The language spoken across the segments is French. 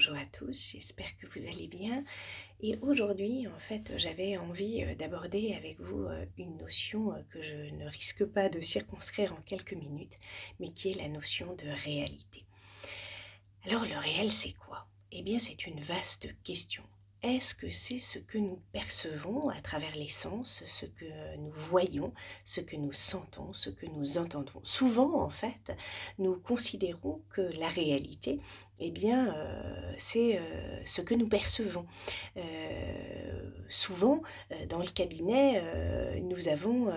bonjour à tous, j'espère que vous allez bien. Et aujourd'hui, en fait, j'avais envie d'aborder avec vous une notion que je ne risque pas de circonscrire en quelques minutes, mais qui est la notion de réalité. Alors, le réel, c'est quoi? Eh bien, c'est une vaste question. Est-ce que c'est ce que nous percevons à travers les sens, ce que nous voyons, ce que nous sentons, ce que nous entendons? Souvent, en fait, nous considérons que la réalité, eh bien, c'est ce que nous percevons. Souvent, dans le cabinet, nous avons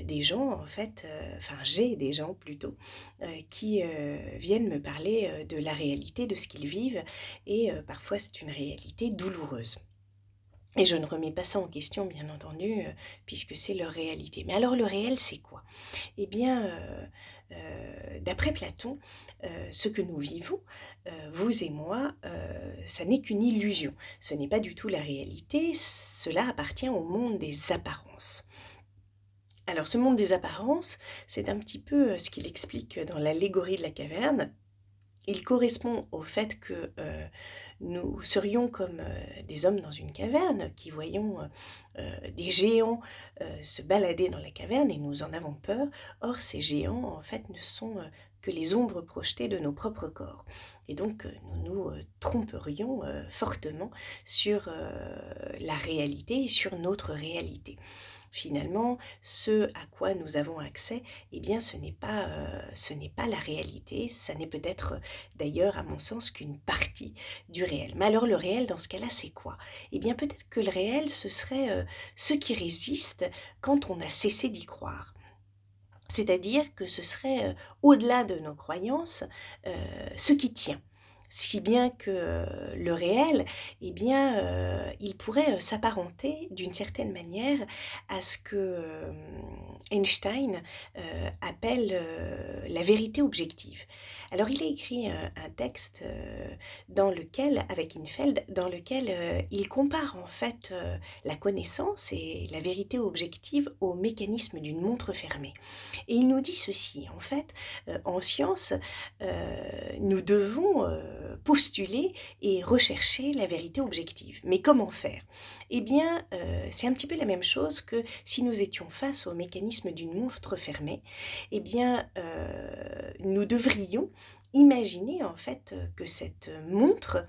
des gens, en fait, enfin, j'ai des gens plutôt, qui viennent me parler de la réalité de ce qu'ils vivent et parfois c'est une réalité douloureuse. Et je ne remets pas ça en question, bien entendu, puisque c'est leur réalité. Mais alors le réel, c'est quoi? Eh bien, d'après Platon, ce que nous vivons, vous et moi, ça n'est qu'une illusion. Ce n'est pas du tout la réalité, cela appartient au monde des apparences. Alors ce monde des apparences, c'est un petit peu, ce qu'il explique dans l'allégorie de la caverne. Il correspond au fait que, nous serions comme, des hommes dans une caverne qui voyons, des géants, se balader dans la caverne et nous en avons peur. Or ces géants, en fait, ne sont, que les ombres projetées de nos propres corps et donc, nous nous, tromperions, fortement sur, la réalité et sur notre réalité. Finalement, ce à quoi nous avons accès, eh bien, ce n'est pas la réalité, ça n'est peut-être, d'ailleurs, à mon sens, qu'une partie du réel. Mais alors le réel, dans ce cas-là, c'est quoi? Eh bien, peut-être que le réel, ce serait, ce qui résiste quand on a cessé d'y croire. C'est-à-dire que ce serait, au-delà de nos croyances, heu, ce qui tient. Si bien que, le réel, eh bien, il pourrait, s'apparenter d'une certaine manière à ce que, Einstein, appelle, la vérité objective. Alors il a écrit, un texte, dans lequel avec Infeld, dans lequel, il compare en fait, la connaissance et la vérité objective au mécanisme d'une montre fermée. Et il nous dit ceci, en fait, en science, nous devons, postuler et rechercher la vérité objective. Mais comment faire? Eh bien, c'est un petit peu la même chose que si nous étions face au mécanisme d'une montre fermée. Eh bien, nous devrions imaginer en fait, que cette montre,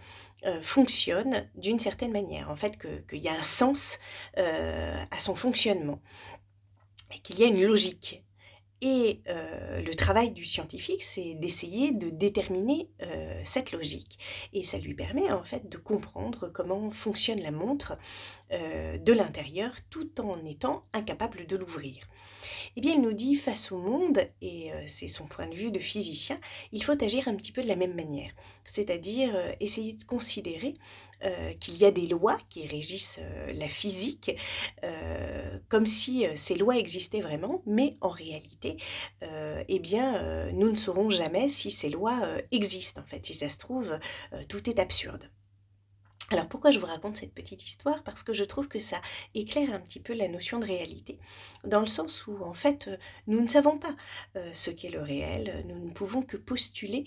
fonctionne d'une certaine manière. En fait, qu'il y a un sens, à son fonctionnement et qu'il y a une logique. Et le travail du scientifique, c'est d'essayer de déterminer, cette logique et ça lui permet, en fait, de comprendre comment fonctionne la montre, de l'intérieur, tout en étant incapable de l'ouvrir. Eh bien, il nous dit face au monde, et c'est son point de vue de physicien, il faut agir un petit peu de la même manière. C'est-à-dire, essayer de considérer, qu'il y a des lois qui régissent, la physique, comme si, ces lois existaient vraiment, mais en réalité, eh bien, nous ne saurons jamais si ces lois, existent en fait. Si ça se trouve, tout est absurde. Alors pourquoi je vous raconte cette petite histoire? Parce que je trouve que ça éclaire un petit peu la notion de réalité, dans le sens où en fait, nous ne savons pas, ce qu'est le réel, nous ne pouvons que postuler,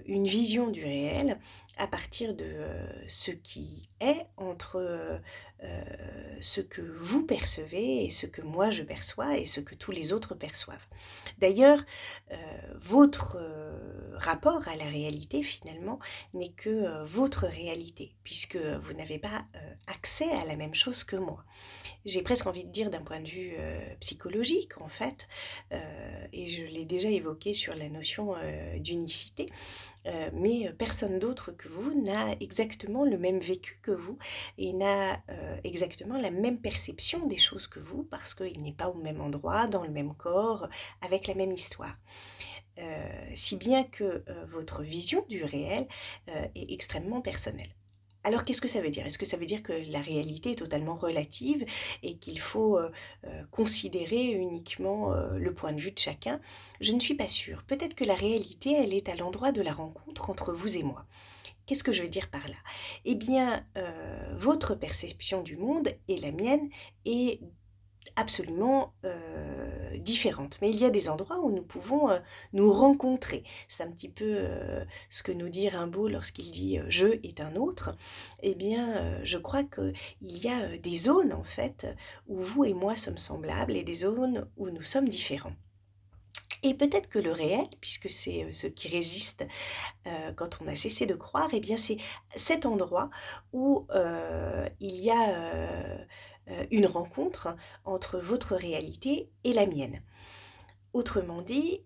une vision du réel à partir de, ce qui est entre, ce que vous percevez et ce que moi je perçois et ce que tous les autres perçoivent. D'ailleurs, votre, rapport à la réalité finalement n'est que, votre réalité, puisque vous n'avez pas, accès à la même chose que moi. J'ai presque envie de dire d'un point de vue, psychologique en fait, et je l'ai déjà évoqué sur la notion, d'unicité, mais personne d'autre que vous n'a exactement le même vécu que vous et n'a, exactement la même perception des choses que vous parce qu'il n'est pas au même endroit, dans le même corps, avec la même histoire. Si bien que, votre vision du réel, est extrêmement personnelle. Alors qu'est-ce que ça veut dire? Est-ce que ça veut dire que la réalité est totalement relative et qu'il faut, considérer uniquement, le point de vue de chacun? Je ne suis pas sûre. Peut-être que la réalité, elle est à l'endroit de la rencontre entre vous et moi. Qu'est-ce que je veux dire par là? Eh bien, votre perception du monde et la mienne est absolument différentes. Mais il y a des endroits où nous pouvons nous rencontrer. C'est un petit peu ce que nous dit Rimbaud lorsqu'il dit je est un autre. Eh bien, je crois qu'il y a des zones en fait où vous et moi sommes semblables et des zones où nous sommes différents. Et peut-être que le réel, puisque c'est ce qui résiste quand on a cessé de croire, eh bien c'est cet endroit où il y a une rencontre entre votre réalité et la mienne. Autrement dit,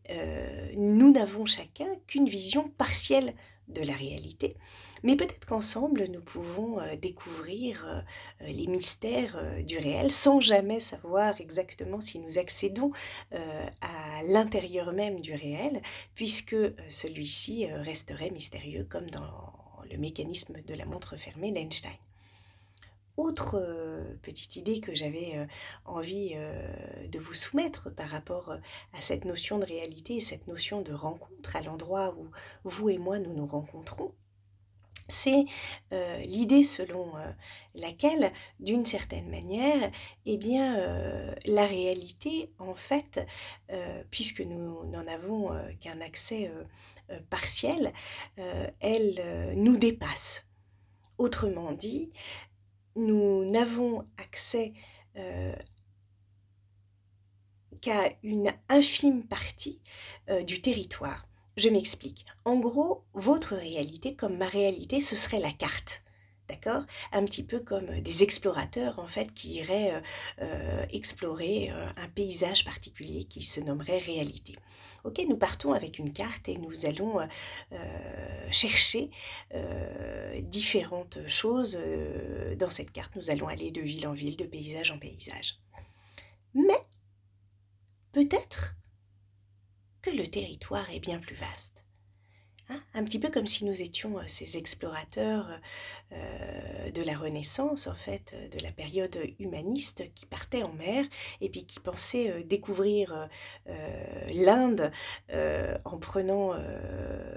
nous n'avons chacun qu'une vision partielle de la réalité, mais peut-être qu'ensemble nous pouvons découvrir les mystères du réel sans jamais savoir exactement si nous accédons à l'intérieur même du réel, puisque celui-ci resterait mystérieux comme dans le mécanisme de la montre fermée d'Einstein. Autre petite idée que j'avais envie de vous soumettre par rapport à cette notion de réalité et cette notion de rencontre à l'endroit où vous et moi nous nous rencontrons, c'est l'idée selon laquelle, d'une certaine manière, eh bien, la réalité, en fait, puisque nous n'en avons qu'un accès partiel, elle nous dépasse. Autrement dit, nous n'avons accès euh, qu'à une infime partie du territoire. Je m'explique. En gros, votre réalité, comme ma réalité, ce serait la carte. D'accord? Un petit peu comme des explorateurs, en fait, qui iraient explorer un paysage particulier qui se nommerait réalité. Ok, nous partons avec une carte et nous allons chercher différentes choses dans cette carte. Nous allons aller de ville en ville, de paysage en paysage. Mais peut-être que le territoire est bien plus vaste. Hein, un petit peu comme si nous étions ces explorateurs de la Renaissance, en fait, de la période humaniste, qui partaient en mer et puis qui pensaient découvrir l'Inde en prenant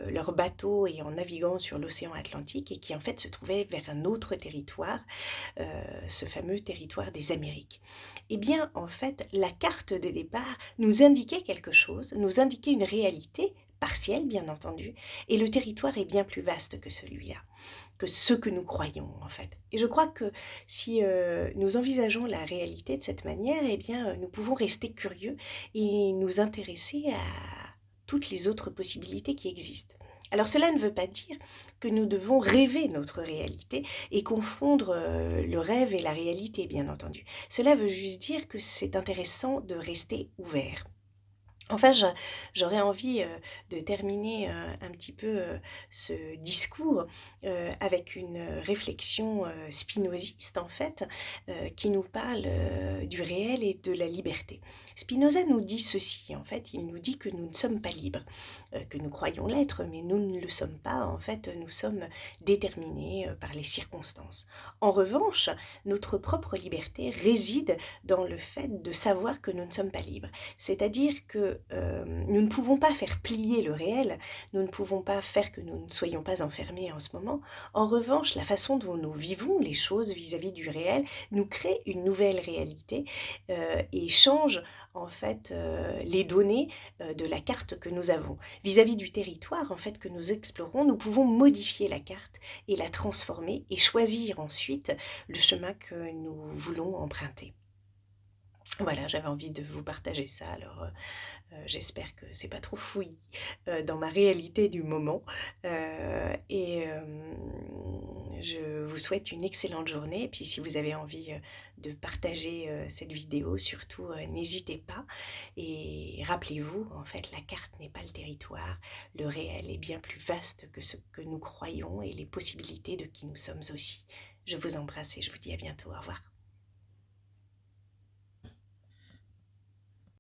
leur bateau et en naviguant sur l'océan Atlantique et qui en fait se trouvaient vers un autre territoire, ce fameux territoire des Amériques. Eh bien, en fait, la carte de départ nous indiquait quelque chose, nous indiquait une réalité partielle, bien entendu, et le territoire est bien plus vaste que celui-là, que ce que nous croyons, en fait. Et je crois que si nous envisageons la réalité de cette manière, eh bien, nous pouvons rester curieux et nous intéresser à toutes les autres possibilités qui existent. Alors cela ne veut pas dire que nous devons rêver notre réalité et confondre le rêve et la réalité, bien entendu. Cela veut juste dire que c'est intéressant de rester ouvert. Enfin, j'aurais envie de terminer un petit peu ce discours avec une réflexion spinoziste, en fait, qui nous parle du réel et de la liberté. Spinoza nous dit ceci, en fait, il nous dit que nous ne sommes pas libres, que nous croyons l'être, mais nous ne le sommes pas, en fait, nous sommes déterminés par les circonstances. En revanche, notre propre liberté réside dans le fait de savoir que nous ne sommes pas libres. C'est-à-dire que nous ne pouvons pas faire plier le réel, nous ne pouvons pas faire que nous ne soyons pas enfermés en ce moment. En revanche, la façon dont nous vivons les choses vis-à-vis du réel nous crée une nouvelle réalité et change en fait les données de la carte que nous avons. Vis-à-vis du territoire en fait que nous explorons, nous pouvons modifier la carte et la transformer et choisir ensuite le chemin que nous voulons emprunter. Voilà, j'avais envie de vous partager ça, alors j'espère que c'est pas trop fouillis dans ma réalité du moment. Et je vous souhaite une excellente journée. Et puis si vous avez envie de partager cette vidéo, surtout n'hésitez pas. Et rappelez-vous, en fait, la carte n'est pas le territoire. Le réel est bien plus vaste que ce que nous croyons et les possibilités de qui nous sommes aussi. Je vous embrasse et je vous dis à bientôt. Au revoir.